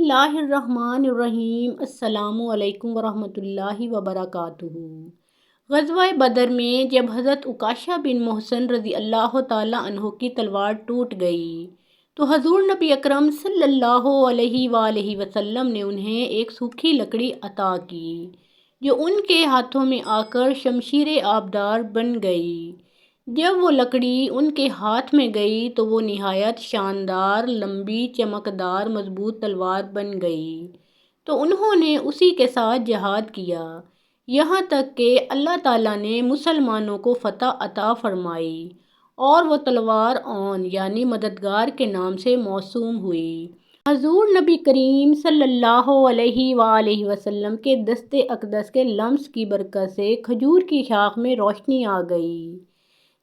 اللہ الرحمن الرحیم۔ السلام علیکم ورحمۃ اللہ وبرکاتہ۔ غزوہ بدر میں جب حضرت عکاشہ بن محصن رضی اللہ تعالیٰ عنہ کی تلوار ٹوٹ گئی تو حضور نبی اکرم صلی اللہ علیہ وآلہ وسلم نے انہیں ایک سوکھی لکڑی عطا کی جو ان کے ہاتھوں میں آ کر شمشیر آبدار بن گئی۔ جب وہ لکڑی ان کے ہاتھ میں گئی تو وہ نہایت شاندار، لمبی، چمکدار، مضبوط تلوار بن گئی، تو انہوں نے اسی کے ساتھ جہاد کیا، یہاں تک کہ اللہ تعالیٰ نے مسلمانوں کو فتح عطا فرمائی اور وہ تلوار اون یعنی مددگار کے نام سے موسوم ہوئی۔ حضور نبی کریم صلی اللہ علیہ وآلہ وسلم کے دست اقدس کے لمس کی برکت سے کھجور کی شاخ میں روشنی آ گئی،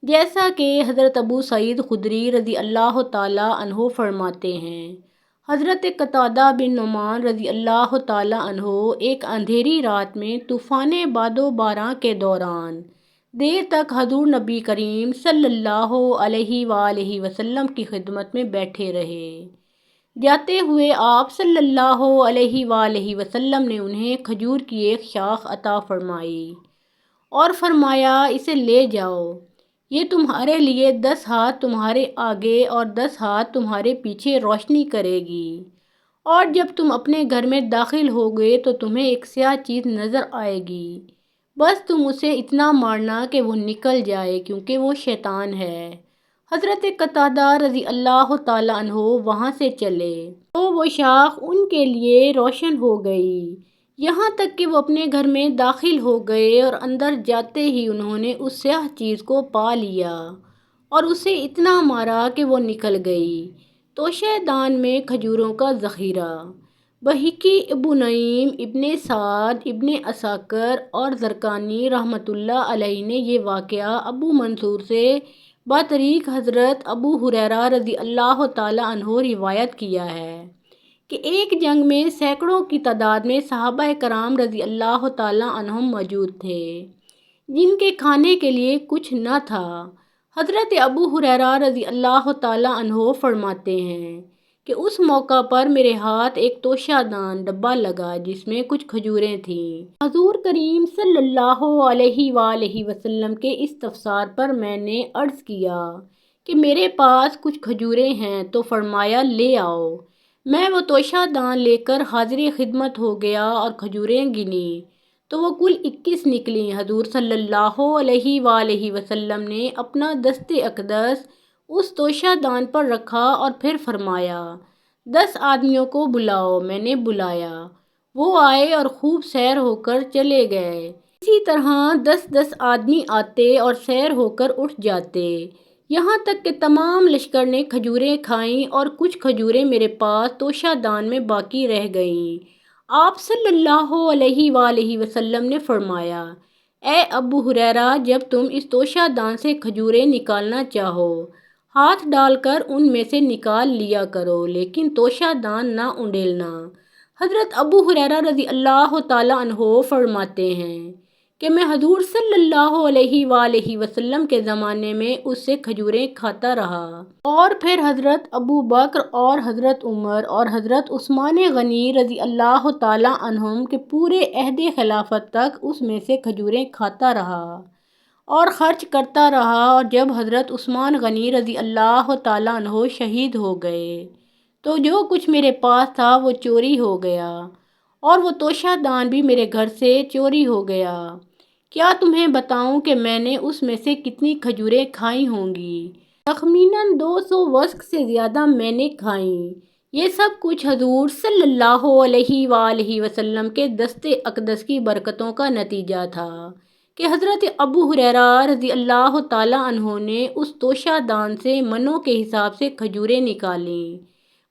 جیسا کہ حضرت ابو سعید خدری رضی اللہ تعالیٰ عنہ فرماتے ہیں۔ حضرت قتادہ بن نعمان رضی اللہ تعالیٰ عنہ ایک اندھیری رات میں طوفان باد و باران کے دوران دیر تک حضور نبی کریم صلی اللہ علیہ وآلہ وسلم کی خدمت میں بیٹھے رہے۔ جاتے ہوئے آپ صلی اللہ علیہ وآلہ وسلم نے انہیں کھجور کی ایک شاخ عطا فرمائی اور فرمایا، اسے لے جاؤ، یہ تمہارے لیے 10 ہاتھ تمہارے آگے اور 10 ہاتھ تمہارے پیچھے روشنی کرے گی، اور جب تم اپنے گھر میں داخل ہوگے تو تمہیں ایک سیاہ چیز نظر آئے گی، بس تم اسے اتنا مارنا کہ وہ نکل جائے، کیونکہ وہ شیطان ہے۔ حضرت قتادہ رضی اللہ تعالیٰ عنہ وہاں سے چلے تو وہ شاخ ان کے لیے روشن ہو گئی، یہاں تک کہ وہ اپنے گھر میں داخل ہو گئے اور اندر جاتے ہی انہوں نے اس سیاہ چیز کو پا لیا اور اسے اتنا مارا کہ وہ نکل گئی۔ توشہ دان میں کھجوروں کا ذخیرہ۔ بہقی، ابو نعیم، ابن سعد، ابن عساکر اور زرقانی رحمۃ اللہ علیہ نے یہ واقعہ ابو منصور سے بطریق حضرت ابو ہریرہ رضی اللہ تعالیٰ عنہ روایت کیا ہے کہ ایک جنگ میں سینکڑوں کی تعداد میں صحابہ کرام رضی اللہ تعالیٰ عنہم موجود تھے، جن کے کھانے کے لیے کچھ نہ تھا۔ حضرت ابو ہریرہ رضی اللہ تعالیٰ عنہ فرماتے ہیں کہ اس موقع پر میرے ہاتھ ایک توشہ دان ڈبہ لگا جس میں کچھ کھجوریں تھیں۔ حضور کریم صلی اللہ علیہ وآلہ وسلم کے استفسار پر میں نے عرض کیا کہ میرے پاس کچھ کھجوریں ہیں، تو فرمایا، لے آؤ۔ میں وہ توشہ دان لے کر حاضر خدمت ہو گیا اور کھجوریں گنی تو وہ کل 21 نکلیں۔ حضور صلی اللہ علیہ وآلہ وسلم نے اپنا دست اقدس اس توشہ دان پر رکھا اور پھر فرمایا، 10 آدمیوں کو بلاؤ۔ میں نے بلایا، وہ آئے اور خوب سیر ہو کر چلے گئے۔ اسی طرح 10 آدمی آتے اور سیر ہو کر اٹھ جاتے، یہاں تک کہ تمام لشکر نے کھجوریں کھائیں اور کچھ کھجوریں میرے پاس توشہ دان میں باقی رہ گئیں۔ آپ صلی اللہ علیہ وآلہ وسلم نے فرمایا، اے ابو ہریرہ، جب تم اس توشہ دان سے کھجوریں نکالنا چاہو، ہاتھ ڈال کر ان میں سے نکال لیا کرو، لیکن توشہ دان نہ انڈیلنا۔ حضرت ابو ہریرہ رضی اللہ تعالیٰ عنہ فرماتے ہیں کہ میں حضور صلی اللہ علیہ وآلہ وسلم کے زمانے میں اس سے کھجوریں کھاتا رہا، اور پھر حضرت ابو بکر اور حضرت عمر اور حضرت عثمان غنی رضی اللہ تعالیٰ عنہم کے پورے عہد خلافت تک اس میں سے کھجوریں کھاتا رہا اور خرچ کرتا رہا، اور جب حضرت عثمان غنی رضی اللہ تعالیٰ عنہ شہید ہو گئے تو جو کچھ میرے پاس تھا وہ چوری ہو گیا، اور وہ توشہ دان بھی میرے گھر سے چوری ہو گیا۔ کیا تمہیں بتاؤں کہ میں نے اس میں سے کتنی کھجوریں کھائی ہوں گی؟ تخمیناً 200 وسق سے زیادہ میں نے کھائیں۔ یہ سب کچھ حضور صلی اللہ علیہ وآلہ وسلم کے دست اقدس کی برکتوں کا نتیجہ تھا کہ حضرت ابو ہریرہ رضی اللہ تعالیٰ عنہ نے اس توشہ دان سے منوں کے حساب سے کھجوریں نکالیں،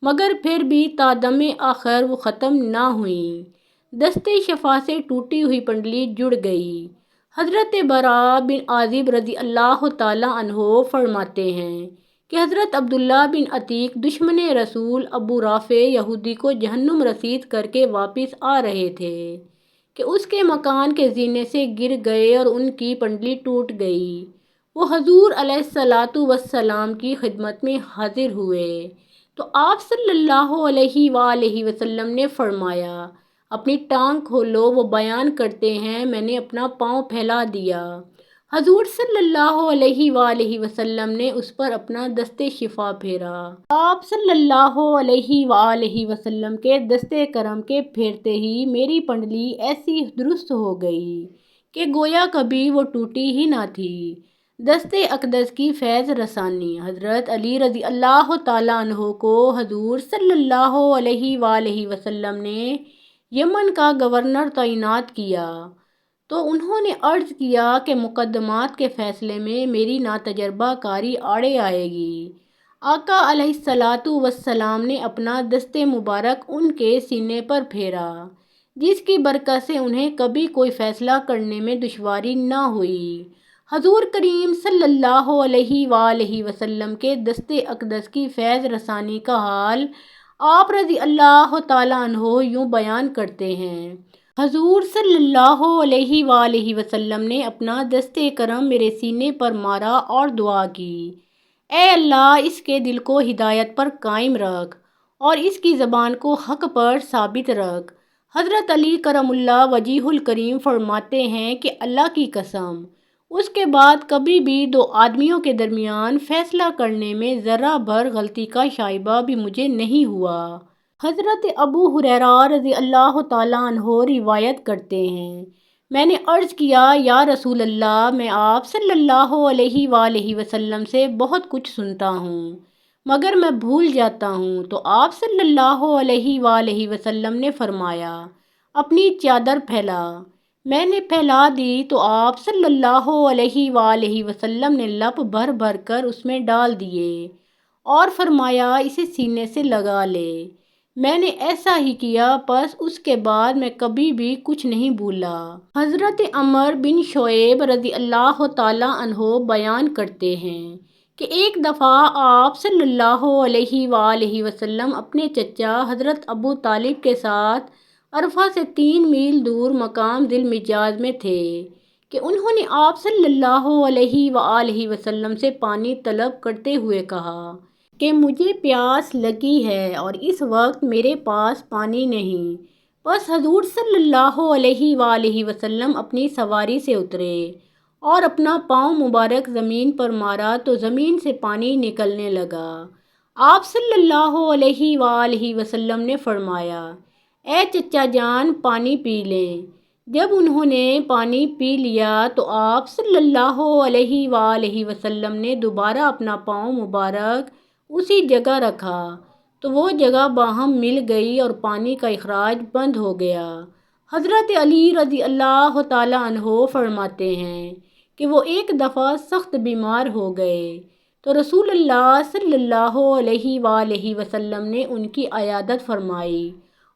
مگر پھر بھی تا دم آخر وہ ختم نہ ہوئیں۔ دست شفا سے ٹوٹی ہوئی پنڈلی جڑ گئی۔ حضرت براء بن عازب رضی اللہ تعالیٰ عنہ فرماتے ہیں کہ حضرت عبداللہ بن عتیق دشمن رسول ابو رافع یہودی کو جہنم رسید کر کے واپس آ رہے تھے کہ اس کے مکان کے زینے سے گر گئے اور ان کی پنڈلی ٹوٹ گئی۔ وہ حضور علیہ الصلاۃ والسلام کی خدمت میں حاضر ہوئے، تو آپ صلی اللہ علیہ وآلہ وسلم نے فرمایا، اپنی ٹانگ کھولو۔ وہ بیان کرتے ہیں، میں نے اپنا پاؤں پھیلا دیا، حضور صلی اللہ علیہ وآلہ وسلم نے اس پر اپنا دست شفا پھیرا۔ آپ صلی اللہ علیہ وآلہ وسلم کے دست کرم کے پھیرتے ہی میری پنڈلی ایسی درست ہو گئی کہ گویا کبھی وہ ٹوٹی ہی نہ تھی۔ دست اقدس کی فیض رسانی۔ حضرت علی رضی اللہ تعالیٰ عنہ کو حضور صلی اللہ علیہ وآلہ وسلم نے یمن کا گورنر تعینات کیا تو انہوں نے عرض کیا کہ مقدمات کے فیصلے میں میری ناتجربہ کاری آڑے آئے گی۔ آقا علیہ الصلاۃ والسلام نے اپنا دست مبارک ان کے سینے پر پھیرا، جس کی برکت سے انہیں کبھی کوئی فیصلہ کرنے میں دشواری نہ ہوئی۔ حضور کریم صلی اللہ علیہ وآلہ وسلم کے دست اقدس کی فیض رسانی کا حال آپ رضی اللہ تعالیٰ عنہ یوں بیان کرتے ہیں، حضور صلی اللہ علیہ وآلہ وسلم نے اپنا دست کرم میرے سینے پر مارا اور دعا کی، اے اللہ اس کے دل کو ہدایت پر قائم رکھ اور اس کی زبان کو حق پر ثابت رکھ۔ حضرت علی کرم اللہ وجہہ الکریم فرماتے ہیں کہ اللہ کی قسم، اس کے بعد کبھی بھی دو آدمیوں کے درمیان فیصلہ کرنے میں ذرہ بھر غلطی کا شائبہ بھی مجھے نہیں ہوا۔ حضرت ابو ہریرہ رضی اللہ تعالیٰ عنہ روایت کرتے ہیں، میں نے عرض کیا، یا رسول اللہ، میں آپ صلی اللہ علیہ وآلہ وسلم سے بہت کچھ سنتا ہوں مگر میں بھول جاتا ہوں۔ تو آپ صلی اللہ علیہ وآلہ وسلم نے فرمایا، اپنی چادر پھیلا۔ میں نے پھیلا دی تو آپ صلی اللہ علیہ وآلہ وسلم نے لپ بھر بھر کر اس میں ڈال دیے اور فرمایا، اسے سینے سے لگا لے۔ میں نے ایسا ہی کیا، پس اس کے بعد میں کبھی بھی کچھ نہیں بھولا۔ حضرت عمر بن شعیب رضی اللہ تعالیٰ عنہ بیان کرتے ہیں کہ ایک دفعہ آپ صلی اللہ علیہ وآلہ وسلم اپنے چچا حضرت ابو طالب کے ساتھ عرفہ سے 3 میل دور مقام ذی المجاز میں تھے کہ انہوں نے آپ صلی اللہ علیہ وآلہ وسلم سے پانی طلب کرتے ہوئے کہا کہ مجھے پیاس لگی ہے اور اس وقت میرے پاس پانی نہیں۔ بس حضور صلی اللہ علیہ وآلہ وسلم اپنی سواری سے اترے اور اپنا پاؤں مبارک زمین پر مارا تو زمین سے پانی نکلنے لگا۔ آپ صلی اللہ علیہ وآلہ وسلم نے فرمایا، اے چچا جان، پانی پی لیں۔ جب انہوں نے پانی پی لیا تو آپ صلی اللہ علیہ وآلہ وسلم نے دوبارہ اپنا پاؤں مبارک اسی جگہ رکھا تو وہ جگہ باہم مل گئی اور پانی کا اخراج بند ہو گیا۔ حضرت علی رضی اللہ تعالیٰ عنہ فرماتے ہیں کہ وہ ایک دفعہ سخت بیمار ہو گئے تو رسول اللہ صلی اللہ علیہ وآلہ وسلم نے ان کی عیادت فرمائی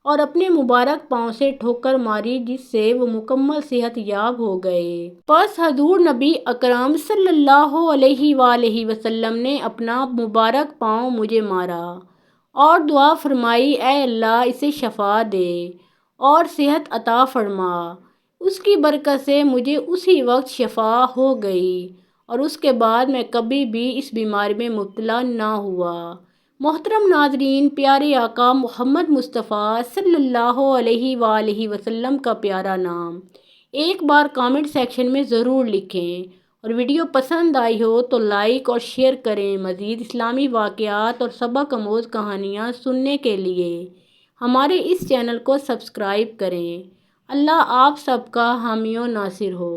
اور اپنے مبارک پاؤں سے ٹھوکر ماری، جس سے وہ مکمل صحت یاب ہو گئے۔ پس حضور نبی اکرم صلی اللہ علیہ وآلہ وسلم نے اپنا مبارک پاؤں مجھے مارا اور دعا فرمائی، اے اللہ اسے شفا دے اور صحت عطا فرما۔ اس کی برکت سے مجھے اسی وقت شفا ہو گئی اور اس کے بعد میں کبھی بھی اس بیماری میں مبتلا نہ ہوا۔ محترم ناظرین، پیارے آقا محمد مصطفیٰ صلی اللہ علیہ وآلہ وسلم کا پیارا نام ایک بار کامنٹ سیکشن میں ضرور لکھیں اور ویڈیو پسند آئی ہو تو لائک اور شیئر کریں۔ مزید اسلامی واقعات اور سبق آموز کہانیاں سننے کے لیے ہمارے اس چینل کو سبسکرائب کریں۔ اللہ آپ سب کا حامی و ناصر ہو۔